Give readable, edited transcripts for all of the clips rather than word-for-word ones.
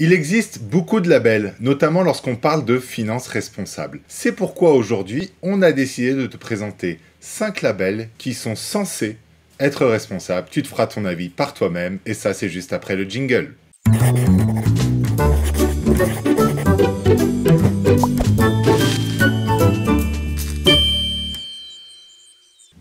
Il existe beaucoup de labels, notamment lorsqu'on parle de finances responsables. C'est pourquoi aujourd'hui, on a décidé de te présenter 5 labels qui sont censés être responsables. Tu te feras ton avis par toi-même et ça, c'est juste après le jingle.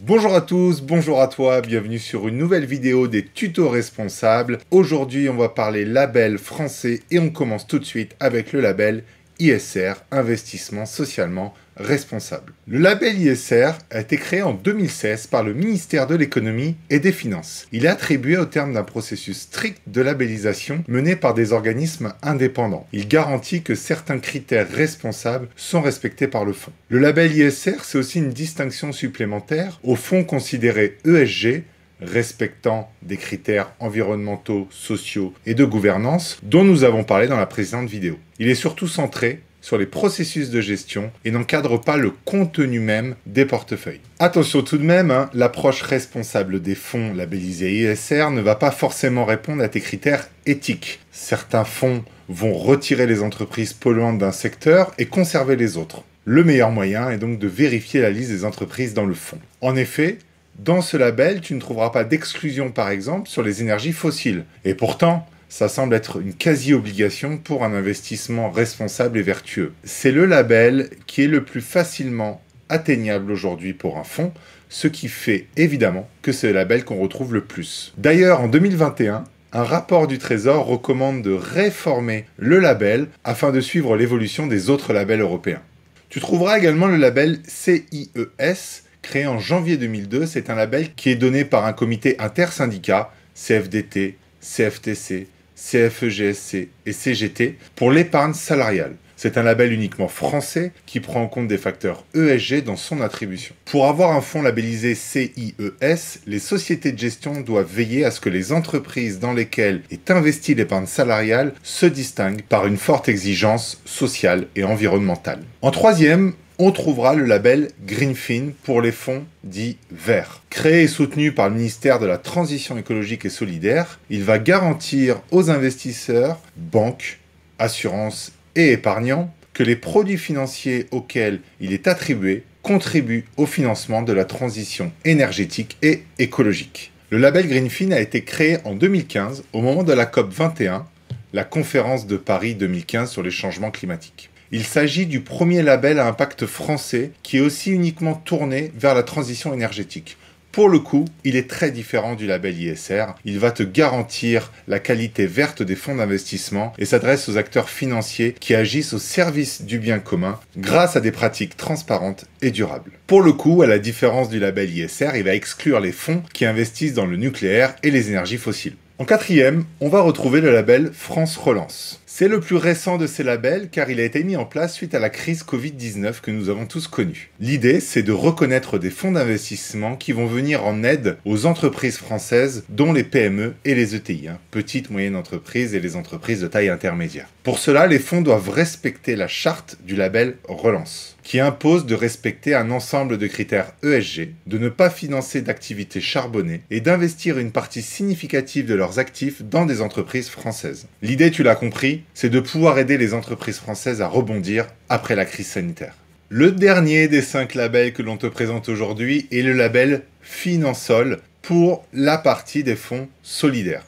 Bonjour à tous, bonjour à toi, bienvenue sur une nouvelle vidéo des tutos responsables. Aujourd'hui, on va parler label français et on commence tout de suite avec le label ISR, Investissement Socialement Responsable. Le label ISR a été créé en 2016 par le ministère de l'Économie et des Finances. Il est attribué au terme d'un processus strict de labellisation mené par des organismes indépendants. Il garantit que certains critères responsables sont respectés par le fonds. Le label ISR, c'est aussi une distinction supplémentaire au fonds considéré ESG, respectant des critères environnementaux, sociaux et de gouvernance dont nous avons parlé dans la précédente vidéo. Il est surtout centré sur les processus de gestion et n'encadre pas le contenu même des portefeuilles. Attention tout de même, l'approche responsable des fonds labellisés ISR ne va pas forcément répondre à tes critères éthiques. Certains fonds vont retirer les entreprises polluantes d'un secteur et conserver les autres. Le meilleur moyen est donc de vérifier la liste des entreprises dans le fonds. En effet, dans ce label, tu ne trouveras pas d'exclusion par exemple sur les énergies fossiles. Et pourtant, ça semble être une quasi-obligation pour un investissement responsable et vertueux. C'est le label qui est le plus facilement atteignable aujourd'hui pour un fonds, ce qui fait évidemment que c'est le label qu'on retrouve le plus. D'ailleurs, en 2021, un rapport du Trésor recommande de réformer le label afin de suivre l'évolution des autres labels européens. Tu trouveras également le label CIES, créé en janvier 2002. C'est un label qui est donné par un comité intersyndicat, CFDT, CFTC, CFEGSC et CGT, pour l'épargne salariale. C'est un label uniquement français qui prend en compte des facteurs ESG dans son attribution. Pour avoir un fonds labellisé CIES, les sociétés de gestion doivent veiller à ce que les entreprises dans lesquelles est investie l'épargne salariale se distinguent par une forte exigence sociale et environnementale. En troisième, on trouvera le label Greenfin pour les fonds dits verts. Créé et soutenu par le ministère de la Transition écologique et solidaire, il va garantir aux investisseurs, banques, assurances et épargnants que les produits financiers auxquels il est attribué contribuent au financement de la transition énergétique et écologique. Le label Greenfin a été créé en 2015 au moment de la COP 21, la conférence de Paris 2015 sur les changements climatiques. Il s'agit du premier label à impact français qui est aussi uniquement tourné vers la transition énergétique. Pour le coup, il est très différent du label ISR. Il va te garantir la qualité verte des fonds d'investissement et s'adresse aux acteurs financiers qui agissent au service du bien commun grâce à des pratiques transparentes et durables. Pour le coup, à la différence du label ISR, il va exclure les fonds qui investissent dans le nucléaire et les énergies fossiles. En quatrième, on va retrouver le label France Relance. C'est le plus récent de ces labels car il a été mis en place suite à la crise Covid-19 que nous avons tous connue. L'idée, c'est de reconnaître des fonds d'investissement qui vont venir en aide aux entreprises françaises, dont les PME et les ETI, petites, moyennes entreprises et les entreprises de taille intermédiaire. Pour cela, les fonds doivent respecter la charte du label Relance, qui impose de respecter un ensemble de critères ESG, de ne pas financer d'activités charbonnées et d'investir une partie significative de leurs actifs dans des entreprises françaises. L'idée, tu l'as compris, c'est de pouvoir aider les entreprises françaises à rebondir après la crise sanitaire. Le dernier des 5 labels que l'on te présente aujourd'hui est le label Finansol pour la partie des fonds solidaires.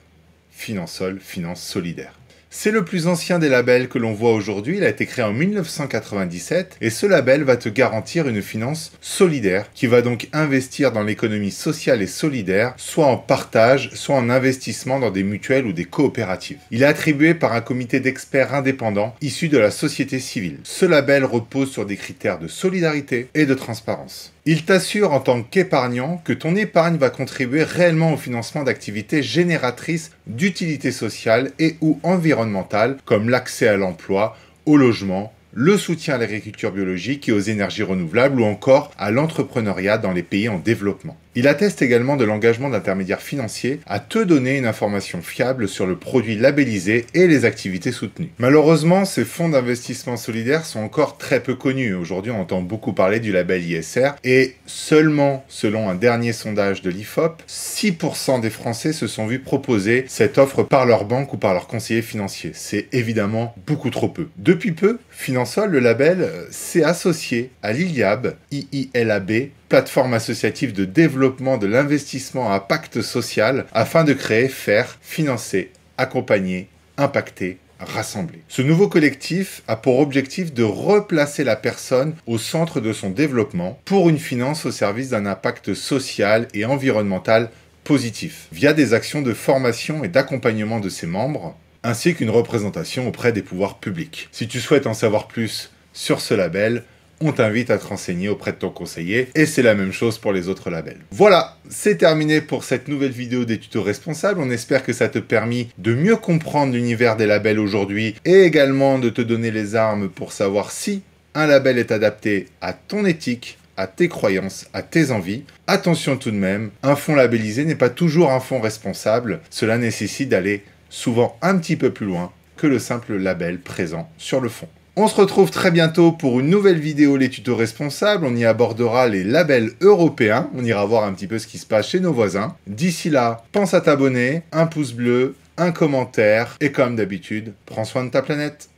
Finansol, finance solidaire. C'est le plus ancien des labels que l'on voit aujourd'hui, il a été créé en 1997 et ce label va te garantir une finance solidaire qui va donc investir dans l'économie sociale et solidaire, soit en partage, soit en investissement dans des mutuelles ou des coopératives. Il est attribué par un comité d'experts indépendants issu de la société civile. Ce label repose sur des critères de solidarité et de transparence. Il t'assure en tant qu'épargnant que ton épargne va contribuer réellement au financement d'activités génératrices d'utilité sociale et ou environnementale comme l'accès à l'emploi, au logement, le soutien à l'agriculture biologique et aux énergies renouvelables ou encore à l'entrepreneuriat dans les pays en développement. Il atteste également de l'engagement d'intermédiaires financiers à te donner une information fiable sur le produit labellisé et les activités soutenues. Malheureusement, ces fonds d'investissement solidaire sont encore très peu connus. Aujourd'hui, on entend beaucoup parler du label ISR et seulement, selon un dernier sondage de l'IFOP, 6% des Français se sont vus proposer cette offre par leur banque ou par leur conseiller financier. C'est évidemment beaucoup trop peu. Depuis peu, Finansol, le label, s'est associé à l'ILIAB, IILAB, plateforme associative de développement de l'investissement à impact social, afin de créer, faire, financer, accompagner, impacter, rassembler. Ce nouveau collectif a pour objectif de replacer la personne au centre de son développement pour une finance au service d'un impact social et environnemental positif, via des actions de formation et d'accompagnement de ses membres, ainsi qu'une représentation auprès des pouvoirs publics. Si tu souhaites en savoir plus sur ce label, on t'invite à te renseigner auprès de ton conseiller, et c'est la même chose pour les autres labels. Voilà, c'est terminé pour cette nouvelle vidéo des tutos responsables. On espère que ça t'a permis de mieux comprendre l'univers des labels aujourd'hui, et également de te donner les armes pour savoir si un label est adapté à ton éthique, à tes croyances, à tes envies. Attention tout de même, un fonds labellisé n'est pas toujours un fonds responsable. Cela nécessite d'aller souvent un petit peu plus loin que le simple label présent sur le fond. On se retrouve très bientôt pour une nouvelle vidéo Les Tutos Responsables. On y abordera les labels européens. On ira voir un petit peu ce qui se passe chez nos voisins. D'ici là, pense à t'abonner, un pouce bleu, un commentaire et comme d'habitude, prends soin de ta planète.